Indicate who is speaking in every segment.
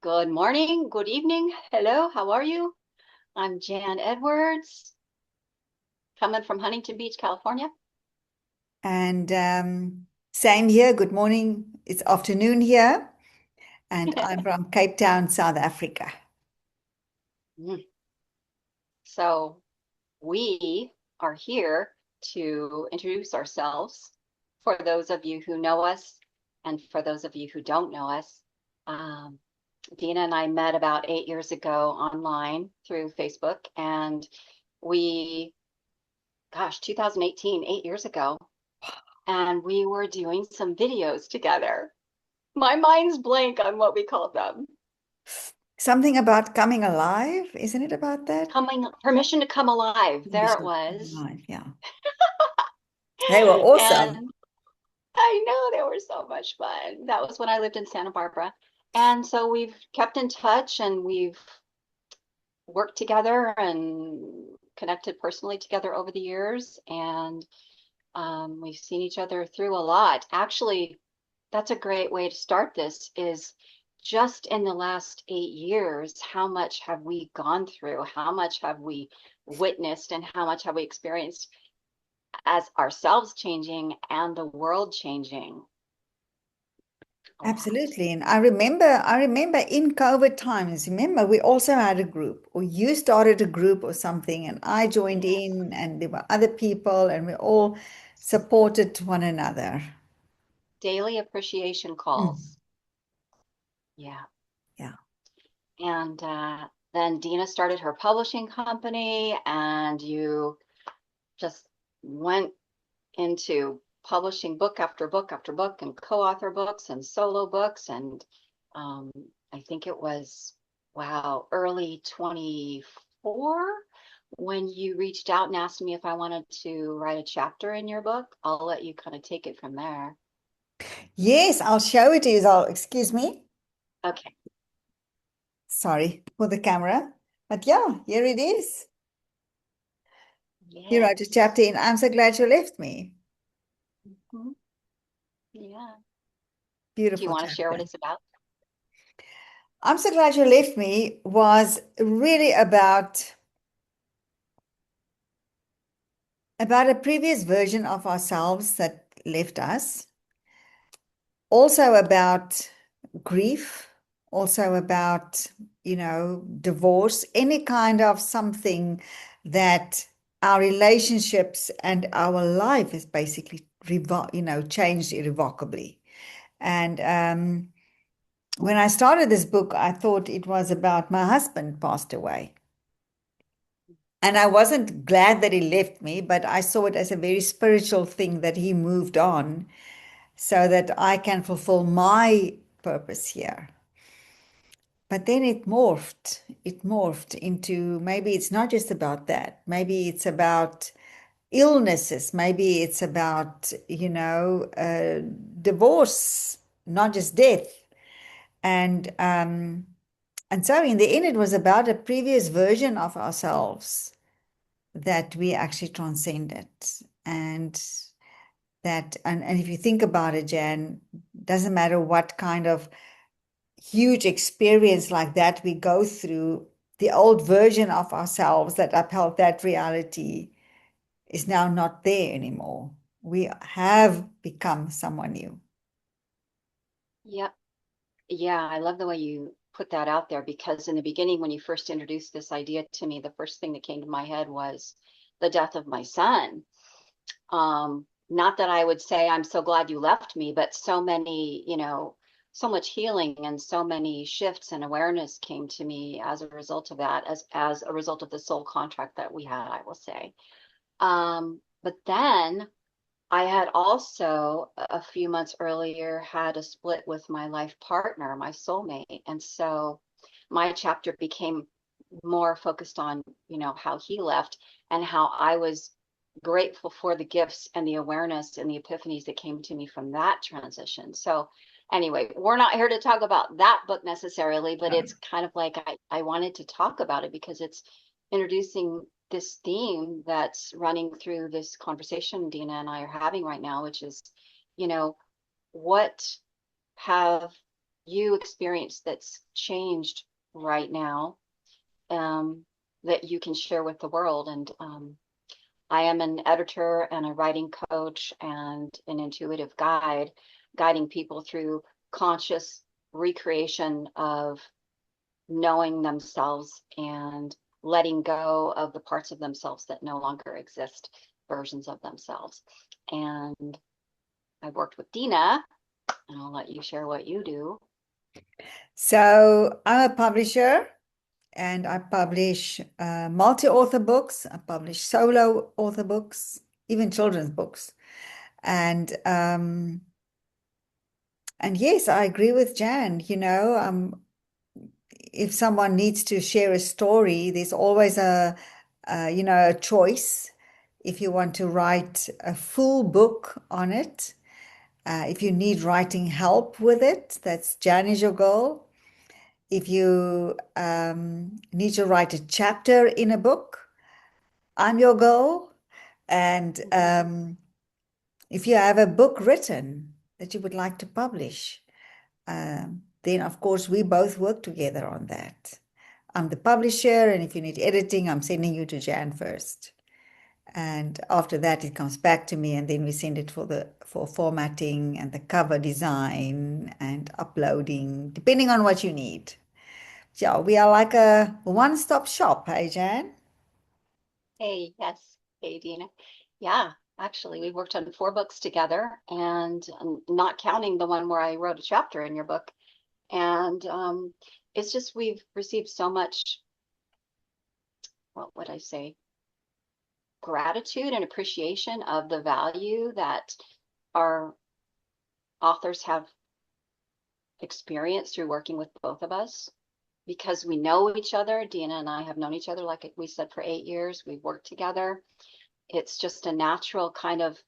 Speaker 1: Good morning, good evening. Hello, how are you? I'm Jan Edwards, coming from Huntington Beach, California.
Speaker 2: And same here. Good morning. It's afternoon here, and I'm from Cape Town, South Africa.
Speaker 1: Mm. So we are here to introduce ourselves for those of you who know us and for those of you who don't know us. Um, Dina and I met about 8 years ago online through Facebook, and we, 2018, 8 years ago, and we were doing some videos together. My mind's blank on what we called them.
Speaker 2: Something about coming alive, isn't it about that?
Speaker 1: Coming, permission to come alive. There it
Speaker 2: Ambition to come
Speaker 1: was.
Speaker 2: alive, yeah. They were awesome.
Speaker 1: And I know they were so much fun. That was when I lived in Santa Barbara. And so we've kept in touch and we've worked together and connected personally together over the years. And we've seen each other through a lot. Actually, that's a great way to start this is just in the last 8 years, how much have we gone through? How much have we witnessed and how much have we experienced as ourselves changing and the world changing? A lot.
Speaker 2: Absolutely. And I remember in COVID times, remember, we also had a group, or you started a group or something, and I joined
Speaker 1: Yes.
Speaker 2: in, and there were other people, and we all supported one another.
Speaker 1: Daily appreciation
Speaker 2: Mm.
Speaker 1: calls. Yeah.
Speaker 2: Yeah.
Speaker 1: And then Dina started her publishing company, and you just went into publishing book after book after book and co-author books and solo books. And um, I think it was, wow, early 24 when you reached out and asked me if I wanted to write a chapter in your book. I'll let you kind of take it from there.
Speaker 2: Yes, I'll show it to you. Excuse me.
Speaker 1: Okay.
Speaker 2: Sorry for the camera. But yeah, here it is. You wrote a
Speaker 1: Yes.
Speaker 2: chapter in I'm So Glad You Left Me.
Speaker 1: Mhm. Yeah. Do you
Speaker 2: Beautiful
Speaker 1: want to share what
Speaker 2: chapter.
Speaker 1: it's about?
Speaker 2: I'm So Glad You Left Me was really about a previous version of ourselves that left us. Also about grief, also about, divorce, any kind of something that our relationships and our life is basically, changed irrevocably. And when I started this book, I thought it was about my husband passed away. And I wasn't glad that he left me, but I saw it as a very spiritual thing that he moved on so that I can fulfill my purpose here. But then it morphed into maybe it's not just about that. Maybe it's about illnesses. Maybe it's about, divorce, not just death. And and so in the end, it was about a previous version of ourselves that we actually transcended. And and if you think about it, Jan, doesn't matter what kind of huge experience like that we go through, the old version of ourselves that upheld that reality is now not there anymore. We have become someone new.
Speaker 1: Yep. Yeah, I love the way you put that out there because in the beginning, when you first introduced this idea to me, the first thing that came to my head was the death of my son. Not that I would say I'm so glad you left me, but so many, so much healing and so many shifts and awareness came to me as a result of that, as a result of the soul contract that we had, I will say. But then I had also a few months earlier had a split with my life partner, my soulmate. And so my chapter became more focused on, how he left and how I was grateful for the gifts and the awareness and the epiphanies that came to me from that transition. So anyway, we're not here to talk about that book necessarily, but it's kind of like I wanted to talk about it because it's introducing this theme that's running through this conversation Dina and I are having right now, which is, you know, what have you experience that's changed right now, um, that you can share with the world. And I am an editor and a writing coach and an intuitive guide, guiding people through conscious recreation of knowing themselves and letting go of the parts of themselves that no longer exist, versions of themselves. And I worked with Dina, and I'll let you share what you do.
Speaker 2: So I'm a publisher and I publish multi-author books. I publish solo author books, even children's books. And yes, I agree with Jan. If someone needs to share a story, there's always a choice. If you want to write a full book on it, if you need writing help with it, that's Jan is your goal. If you need to write a chapter in a book, I'm your goal. And if you have a book written that you would like to publish, then of course we both work together on that. I'm the publisher, and if you need editing, I'm sending you to Jan first. And after that, it comes back to me, and then we send it for formatting and the cover design and uploading, depending on what you need. Yeah, we are like a one-stop shop, hey Jan?
Speaker 1: Hey, yes. Hey, Dina. Yeah, actually, we worked on 4 books together, and not counting the one where I wrote a chapter in your book. And it's just we've received so much, what would I say, gratitude and appreciation of the value that our authors have experienced through working with both of us, because we know each other. Dina and I have known each other, like we said, for 8 years. We've worked together. It's just a natural kind of,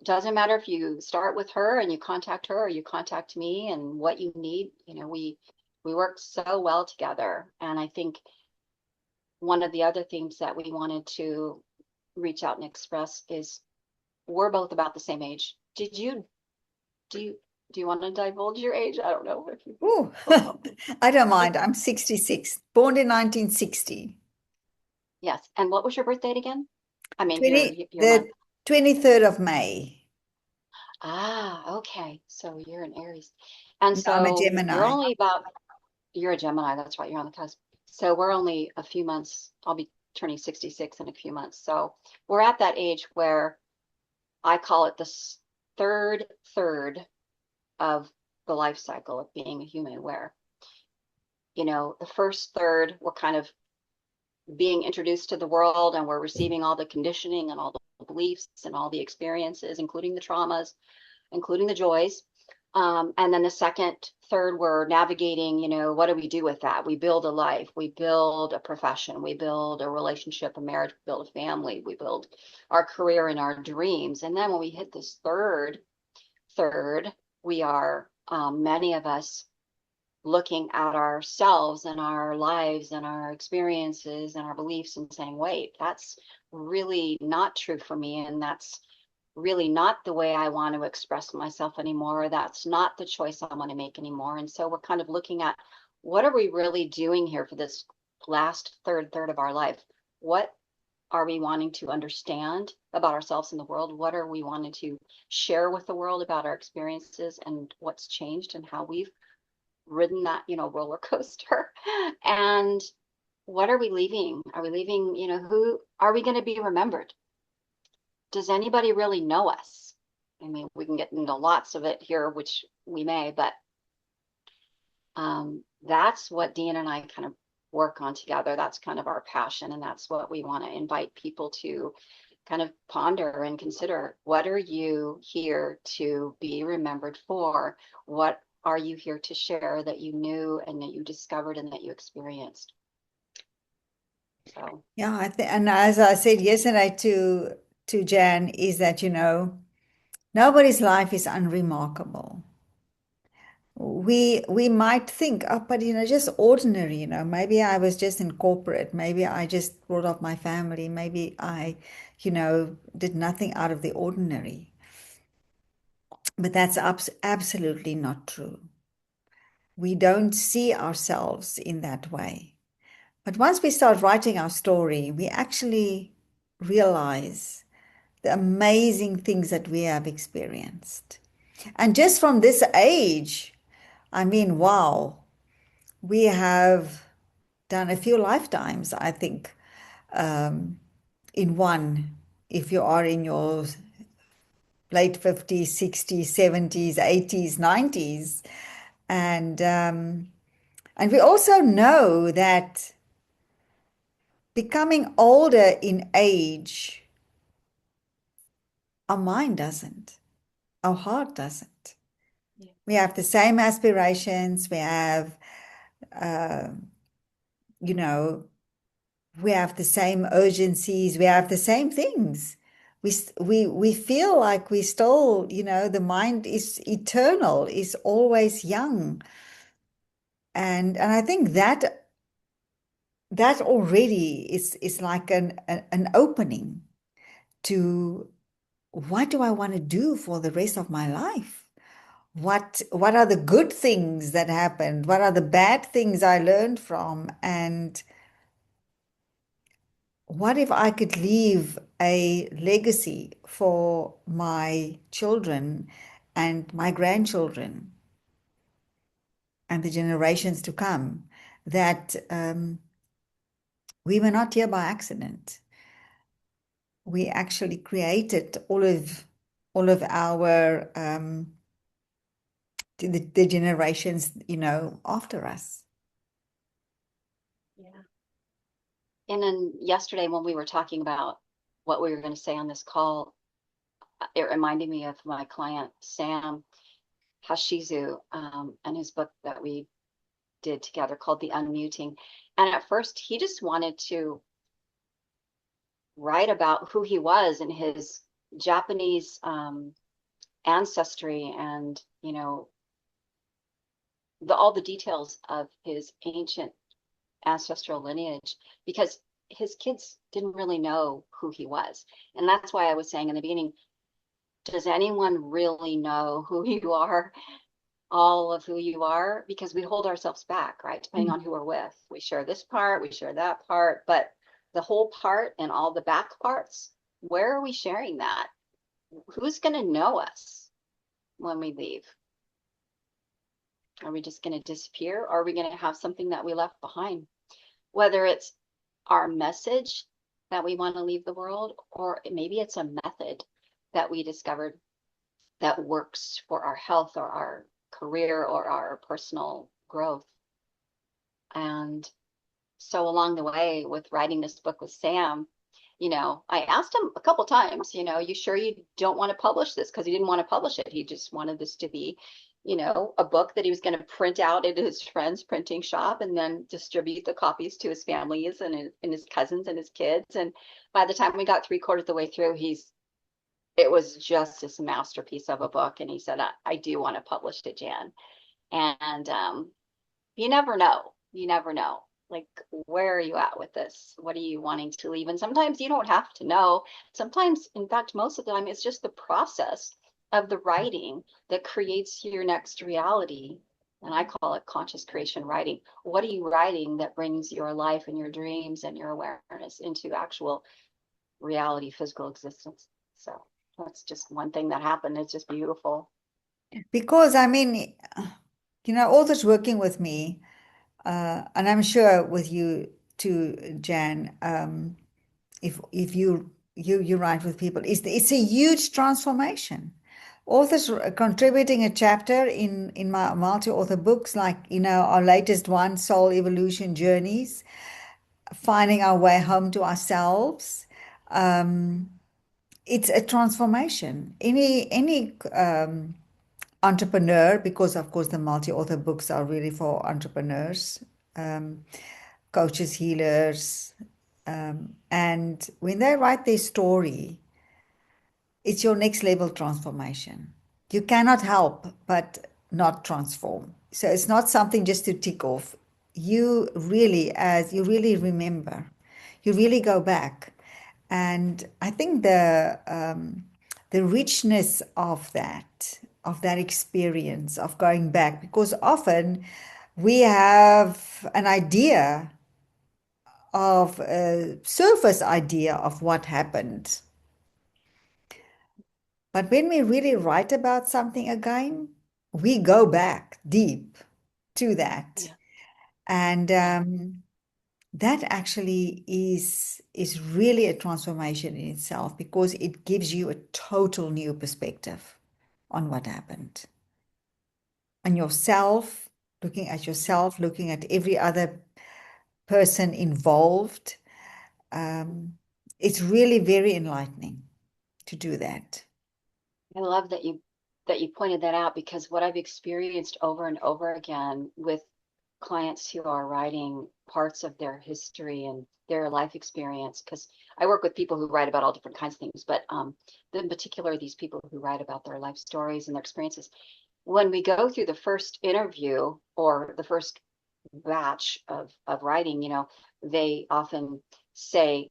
Speaker 1: doesn't matter if you start with her and you contact her or you contact me and what you need, we work so well together. And I think one of the other themes that we wanted to reach out and express is we're both about the same age. Do you do you want to divulge your age? I don't know if you
Speaker 2: Ooh,
Speaker 1: feel comfortable.
Speaker 2: I don't mind. I'm 66, born in 1960.
Speaker 1: Yes. And what was your birth date again? I mean, your
Speaker 2: 20,
Speaker 1: your month.
Speaker 2: the 23rd of May.
Speaker 1: Ah, okay. So you're an Aries. And
Speaker 2: No, I'm a
Speaker 1: so
Speaker 2: Gemini.
Speaker 1: you're a Gemini, that's right, you're on the cusp. So we're only a few months, I'll be turning 66 in a few months. So we're at that age where I call it the third of the life cycle of being a human, where, the first third, we're kind of being introduced to the world and we're receiving all the conditioning and all the beliefs and all the experiences, including the traumas, including the joys. And then the second, third, we're navigating, what do we do with that? We build a life, we build a profession, we build a relationship, a marriage, we build a family, we build our career and our dreams. And then when we hit this third, we are, many of us, looking at ourselves and our lives and our experiences and our beliefs and saying, wait, that's really not true for me. And that's really not the way I want to express myself anymore. That's not the choice I want to make anymore. And so we're kind of looking at, what are we really doing here for this last third of our life? What are we wanting to understand about ourselves in the world? What are we wanting to share with the world about our experiences and what's changed and how we've ridden that, roller coaster? And what are we leaving? Are we leaving, who are we going to be remembered? Does anybody really know us? I mean, we can get into lots of it here, which we may, but that's what Dean and I kind of work on together. That's kind of our passion, and that's what we want to invite people to kind of ponder and consider. What are you here to be remembered for? What are you here to share that you knew and that you discovered and that you experienced? So,
Speaker 2: Yeah, and as I said yesterday to Jan, is that nobody's life is unremarkable. We might think, oh, but just ordinary, maybe I was just in corporate, maybe I just brought up my family, maybe I, did nothing out of the ordinary. But that's absolutely not true. we don't see ourselves in that way. But once we start writing our story, we actually realize the amazing things that we have experienced. And just from this age, I mean, wow, we have done a few lifetimes, I think, in one. If you are in your late 50s, 60s, 70s, 80s, 90s. And we also know that becoming older in age, our mind doesn't, our heart doesn't.
Speaker 1: Yeah.
Speaker 2: We have the same aspirations, we have, you know, we have the same urgencies, we have the same things. We feel like we still, the mind is eternal, is always young. And I think that already is like an opening to what do I want to do for the rest of my life? What are the good things that happened? What are the bad things I learned from? And what if I could leave a legacy for my children and my grandchildren and the generations to come, that we were not here by accident. We actually created all of our the generations, after us.
Speaker 1: Yeah. And then yesterday when we were talking about what we were going to say on this call, it reminded me of my client Sam Hashizu, and his book that we did together called The Unmuting. And at first, he just wanted to write about who he was and his Japanese ancestry, and all the details of his ancient ancestral lineage, because his kids didn't really know who he was. And that's why I was saying in the beginning, does anyone really know who you are? All of who you are? Because we hold ourselves back, right? Depending on who we're with. We share this part, we share that part, but the whole part and all the back parts, where are we sharing that? Who's going to know us when we leave? Are we just going to disappear? Or are we going to have something that we left behind? Whether it's our message that we want to leave the world, or maybe it's a method that we discovered that works for our health or our career or our personal growth. And so along the way with writing this book with Sam, I asked him a couple times, you sure you don't want to publish this? Because he didn't want to publish it. He just wanted this to be, a book that he was going to print out at his friend's printing shop and then distribute the copies to his families and his cousins and his kids. And by the time we got 3/4 of the way through, it was just this masterpiece of a book. And he said, I do want to publish it, Jan. And you never know. You never know. Like, where are you at with this? What are you wanting to leave? And sometimes you don't have to know. Sometimes, in fact, most of the time, it's just the process of the writing that creates your next reality. And I call it conscious creation writing. What are you writing that brings your life and your dreams and your awareness into actual reality, physical existence? So that's just one thing that happened. It's just beautiful.
Speaker 2: Because I mean, authors working with me, and I'm sure with you too, Jan, if you write with people, it's a huge transformation. Authors contributing a chapter in my multi-author books, like our latest one, Soul Evolution Journeys, finding our way home to ourselves. It's a transformation. Any entrepreneur, because of course the multi-author books are really for entrepreneurs, coaches, healers, and when they write their story, it's your next level transformation. You cannot help but not transform. So it's not something just to tick off. As you really remember, you really go back. And I think the richness of that, of that experience of going back, because often we have an idea of a surface idea of what happened. But when we really write about something again, we go back deep to that.
Speaker 1: Yeah.
Speaker 2: And
Speaker 1: Yeah.
Speaker 2: that actually is really a transformation in itself, because it gives you a total new perspective on what happened. On yourself, looking at yourself, looking at every other person involved. Um, it's really very enlightening to do that.
Speaker 1: I love that you pointed that out, because what I've experienced over and over again with clients who are writing parts of their history and their life experience, because I work with people who write about all different kinds of things, but in particular, these people who write about their life stories and their experiences. When we go through the first interview or the first batch of writing, they often say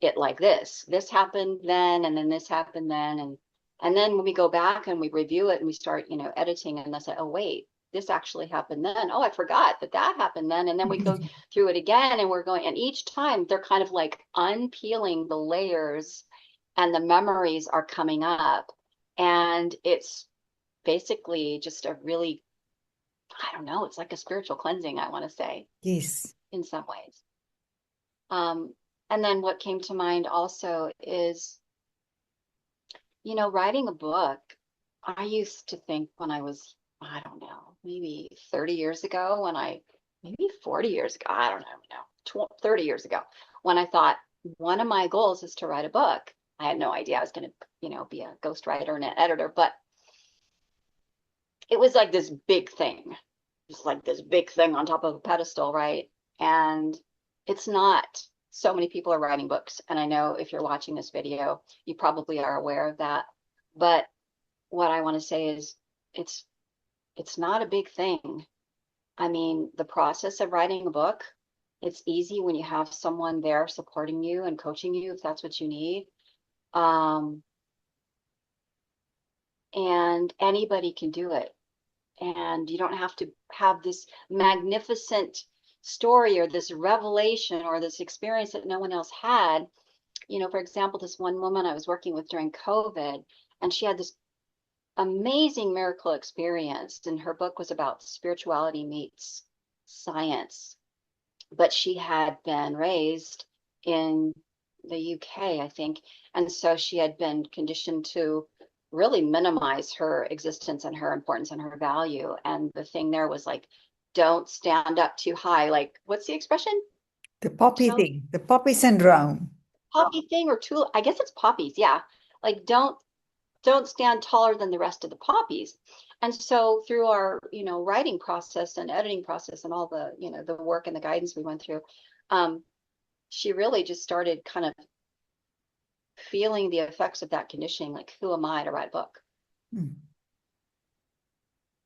Speaker 1: it like this happened then, and then this happened then, and then when we go back and we review it and we start, editing, and they say, oh wait, this actually happened then. Oh, I forgot that happened then. And then we go through it again, and we're going, and each time they're kind of like unpeeling the layers, and the memories are coming up, and it's basically just a really, I don't know, it's like a spiritual cleansing, I want to say,
Speaker 2: Yes.
Speaker 1: in some ways. Um, and then what came to mind also is, writing a book. I used to think when I was, I don't know, maybe 30 years ago, maybe 40 years ago, I don't know, 30 years ago, when I thought one of my goals is to write a book. I had no idea I was going to, be a ghostwriter and an editor, but it was like this big thing, just like this big thing on top of a pedestal, right? And it's not. So many people are writing books. And I know if you're watching this video, you probably are aware of that. But what I want to say is it's it's not a big thing. I mean, the process of writing a book, it's easy when you have someone there supporting you and coaching you if that's what you need. Um, and anybody can do it. And you don't have to have this magnificent story or this revelation or this experience that no one else had. For example, this one woman I was working with during COVID, and she had this amazing miracle experience, and her book was about spirituality meets science. But she had been raised in the UK, I think, and so she had been conditioned to really minimize her existence and her importance and her value. And the thing there was like, don't stand up too high. Like, what's the expression?
Speaker 2: The poppy
Speaker 1: Don't
Speaker 2: thing, the poppy syndrome.
Speaker 1: poppy thing or too, I guess it's poppies. Yeah. Like, don't stand taller than the rest of the poppies. And so through our, writing process and editing process and all the, the work and the guidance we went through, um, she really just started kind of feeling the effects of that conditioning. Like, who am I to write a book?
Speaker 2: Mm.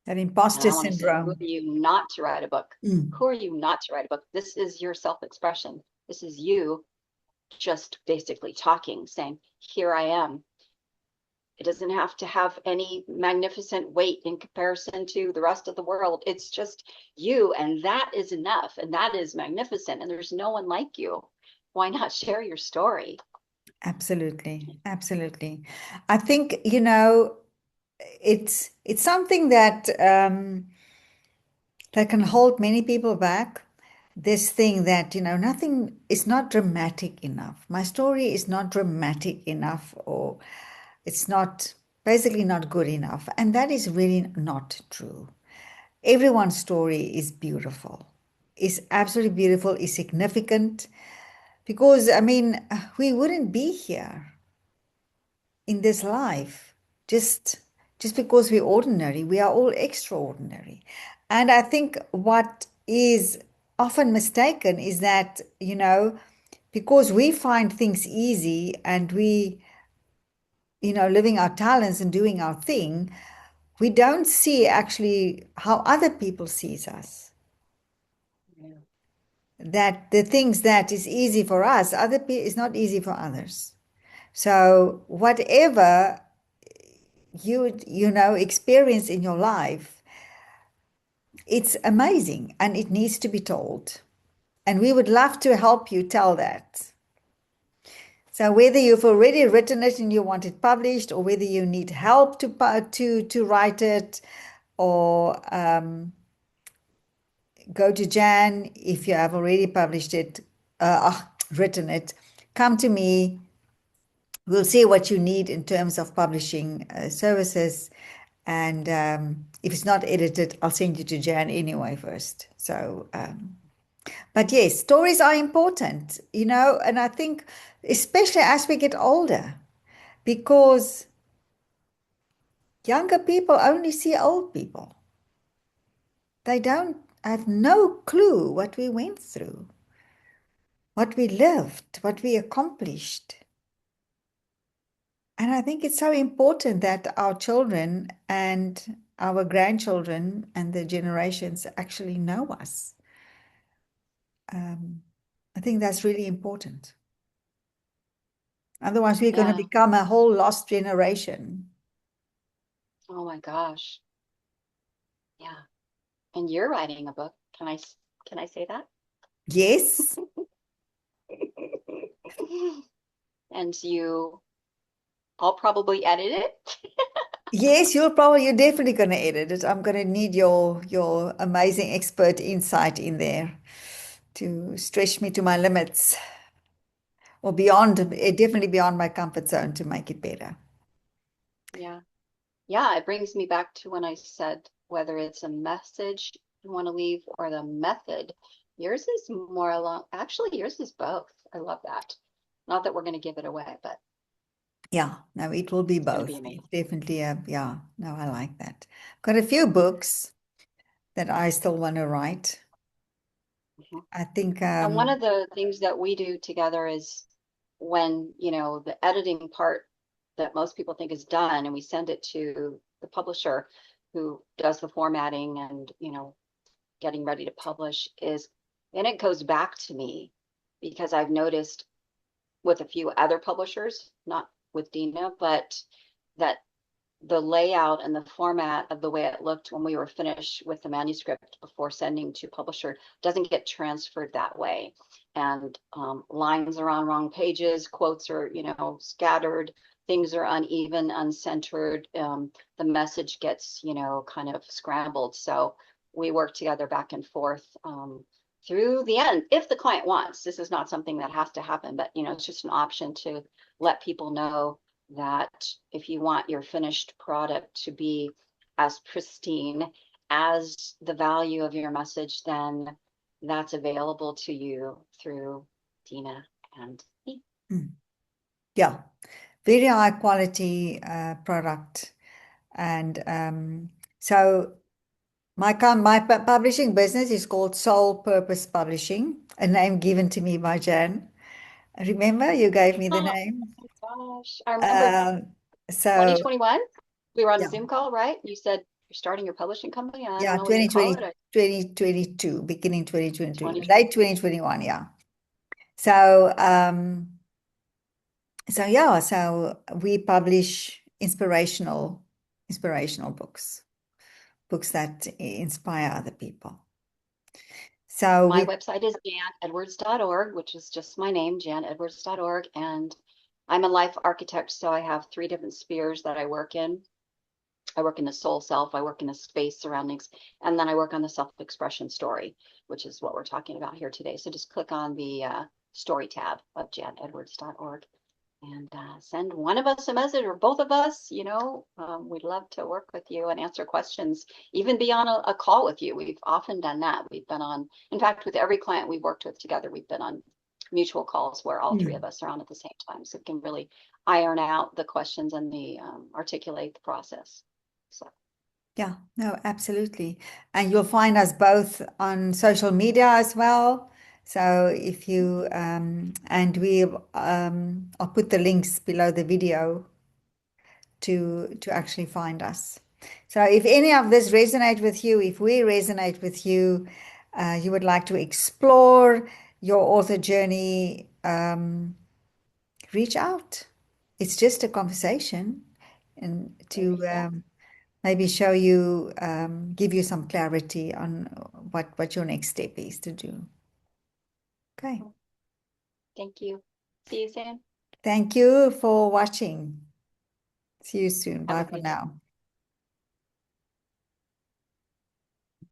Speaker 2: That
Speaker 1: And
Speaker 2: imposter
Speaker 1: I want to say, who are
Speaker 2: syndrome.
Speaker 1: you not to write a book?
Speaker 2: Mm.
Speaker 1: Who are you not to write a book? This is your self-expression. This is you just basically talking, saying, here I am. It doesn't have to have any magnificent weight in comparison to the rest of the world. It's just you, and that is enough, and that is magnificent, and there's no one like you. Why not share your story?
Speaker 2: Absolutely, absolutely. I think, it's something that can hold many people back. This thing that, nothing is not dramatic enough. My story is not dramatic enough, or it's not basically not good enough. And that is really not true. Everyone's story is beautiful, is absolutely beautiful, is significant. Because, I mean, we wouldn't be here in this life just because we're ordinary. We are all extraordinary. And I think what is often mistaken is that, because we find things easy and we, living our talents and doing our thing, we don't see actually how other people sees us.
Speaker 1: Yeah.
Speaker 2: That the things that is easy for us, other people is not easy for others. So whatever experience in your life, it's amazing and it needs to be told. And we would love to help you tell that. So whether you've already written it and you want it published, or whether you need help to write it, or go to Jan if you have already published it, written it. Come to me. We'll see what you need in terms of publishing services. And if it's not edited, I'll send you to Jan anyway first. So, but yes, stories are important, and I think especially as we get older, because younger people only see old people. They don't have no clue what we went through, what we lived, what we accomplished. And I think it's so important that our children and our grandchildren and the generations actually know us. Um, I think that's really important. Otherwise, we're going to
Speaker 1: Yeah.
Speaker 2: become a whole lost generation.
Speaker 1: Oh my gosh. Yeah. And you're writing a book. Can I say that?
Speaker 2: Yes,
Speaker 1: And I'll probably edit it.
Speaker 2: yes, you're definitely going to edit it. I'm going to need your amazing expert insight in there to stretch me to my limits, or beyond, definitely beyond my comfort zone, to make it better.
Speaker 1: Yeah. Yeah, it brings me back to when I said whether it's a message you want to leave or the method. Yours is more along, actually, yours is both. I love that. Not that we're going to give it away, but
Speaker 2: Yeah, no, it will be
Speaker 1: it's going to be
Speaker 2: both.
Speaker 1: amazing.
Speaker 2: It's definitely yeah, no, I like that. Got a few books that I still want to write.
Speaker 1: Mhm.
Speaker 2: I think,
Speaker 1: And one of the things that we do together is when, the editing part that most people think is done, and we send it to the publisher who does the formatting and, getting ready to publish, is then it goes back to me because I've noticed with a few other publishers, not with Dina, but that the layout and the format of the way it looked when we were finished with the manuscript before sending to publisher doesn't get transferred that way. And lines are on wrong pages, quotes are, scattered, things are uneven, uncentered. The message gets, kind of scrambled. So we work together back and forth through the end, if the client wants. This is not something that has to happen, but, it's just an option to let people know that if you want your finished product to be as pristine as the value of your message, then that's available to you through Dina and me.
Speaker 2: yeah, very high quality product. And so my publishing business is called Soul Purpose Publishing, a name given to me by Jan. Remember, you gave me the
Speaker 1: Oh
Speaker 2: name.
Speaker 1: my gosh. I remember
Speaker 2: Um, so
Speaker 1: 2021, we were on a
Speaker 2: yeah,
Speaker 1: Zoom call, right? You said you're starting your publishing company. I don't
Speaker 2: yeah,
Speaker 1: know what you call it.
Speaker 2: 2022, beginning 2022,
Speaker 1: 2020.
Speaker 2: late 2021, yeah. So yeah, so we publish inspirational books that inspire other people. So
Speaker 1: My
Speaker 2: we
Speaker 1: website is janedwards.org, which is just my name, janedwards.org. And I'm a life architect, so I have 3 different spheres that I work in. I work in the soul self, I work in the space surroundings, and then I work on the self-expression story, which is what we're talking about here today. So just click on the story tab of janedwards.org and send one of us a message or both of us. We'd love to work with you and answer questions, even be on a call with you. We've often done that. We've been on, in fact, with every client we've worked with together, we've been on mutual calls where all 3 of us are on at the same time. So we can really iron out the questions and the articulate the process. So
Speaker 2: yeah, no, absolutely. And you'll find us both on social media as well. So if you and we I'll put the links below the video to actually find us. So if any of this resonate with you, if we resonate with you, you would like to explore your author journey, reach out. It's just a conversation. and
Speaker 1: There
Speaker 2: to
Speaker 1: you go.
Speaker 2: maybe show you, give you some clarity on what your next step is to do. Okay.
Speaker 1: Thank you. See you soon.
Speaker 2: Thank you for watching. See you soon.
Speaker 1: Have
Speaker 2: Bye
Speaker 1: a
Speaker 2: for
Speaker 1: good day.
Speaker 2: now.